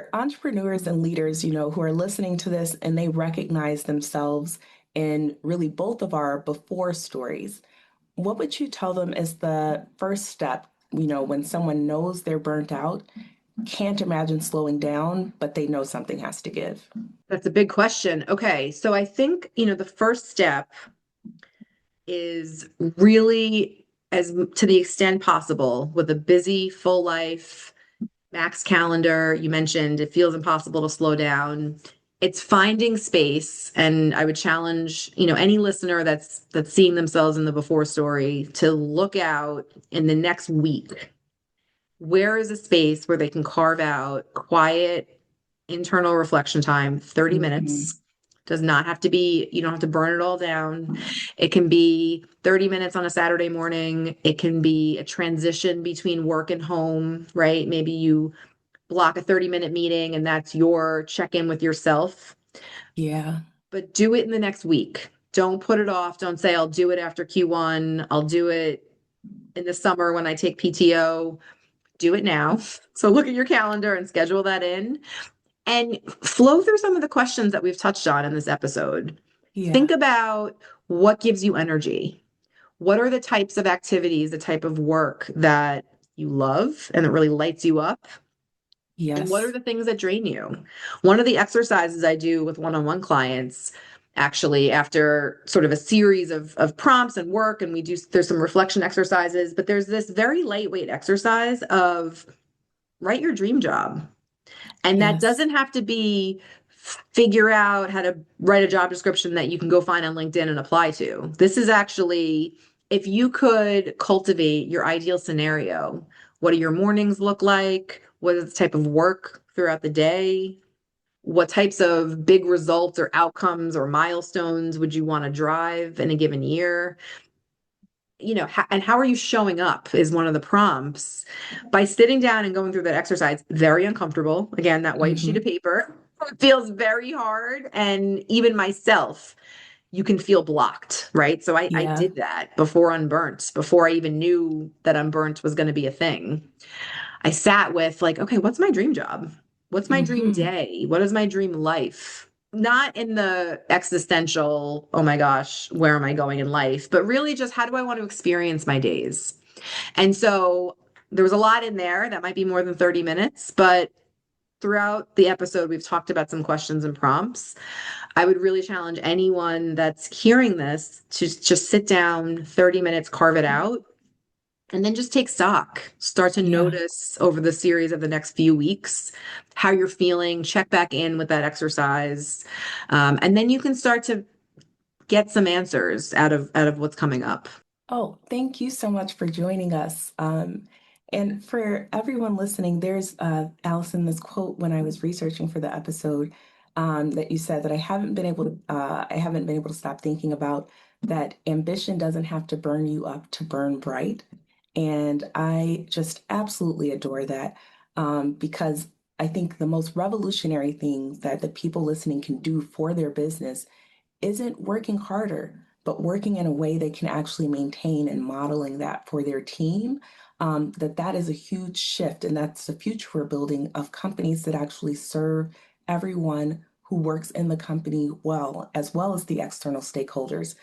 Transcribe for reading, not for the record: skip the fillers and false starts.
for entrepreneurs and leaders, who are listening to this and they recognize themselves in really both of our before stories, what would you tell them is the first step, when someone knows they're burnt out, can't imagine slowing down, but they know something has to give? That's a big question. Okay. So I think, the first step is really, as to the extent possible, with a busy, full life, max calendar. You mentioned it feels impossible to slow down. It's finding space. And I would challenge, any listener that's seeing themselves in the before story to look out in the next week. Where is a space where they can carve out quiet internal reflection time, 30 Mhm. minutes? Does not have to be, you don't have to burn it all down. It can be 30 minutes on a Saturday morning. It can be a transition between work and home, right? Maybe you block a 30-minute meeting and that's your check-in with yourself, Yeah. but do it in the next week. Don't put it off. Don't say, I'll do it after Q1. I'll do it in the summer when I take PTO. Do it now. So look at your calendar and schedule that in and flow through some of the questions that we've touched on in this episode. Yeah. Think about what gives you energy. What are the types of activities, the type of work that you love and that really lights you up? And what are Yes. the things that drain you? One of the exercises I do with one-on-one clients, actually, after sort of a series of prompts and work, and there's some reflection exercises, but there's this very lightweight exercise of write your dream job. And that Yes. doesn't have to be figure out how to write a job description that you can go find on LinkedIn and apply to. This is actually, if you could cultivate your ideal scenario, what do your mornings look like? What is the type of work throughout the day? What types of big results or outcomes or milestones would you want to drive in a given year? And how are you showing up is one of the prompts. By sitting down and going through that exercise, very uncomfortable. Again, that white sheet of Hmm. paper, it feels very hard. And even myself, you can feel blocked, right? So I Yeah. did that before unBurnt, before I even knew that unBurnt was going to be a thing. I sat with like, okay, what's my dream job? What's my dream Hmm. day? What is my dream life? Not in the existential, oh my gosh, where am I going in life? But really just how do I want to experience my days? And so there was a lot in there that might be more than 30 minutes, but throughout the episode, we've talked about some questions and prompts. I would really challenge anyone that's hearing this to just sit down 30 minutes, carve it out, and then just take stock. Start to Yeah. notice over the series of the next few weeks how you're feeling, check back in with that exercise. And then you can start to get some answers out of what's coming up. Oh, thank you so much for joining us. And for everyone listening, there's Allison, this quote when I was researching for the episode that you said that I haven't been able to stop thinking about that ambition doesn't have to burn you up to burn bright. And I just absolutely adore that because I think the most revolutionary thing that the people listening can do for their business isn't working harder, but working in a way they can actually maintain and modeling that for their team. That is a huge shift, and that's the future we're building of companies that actually serve everyone who works in the company well as the external stakeholders.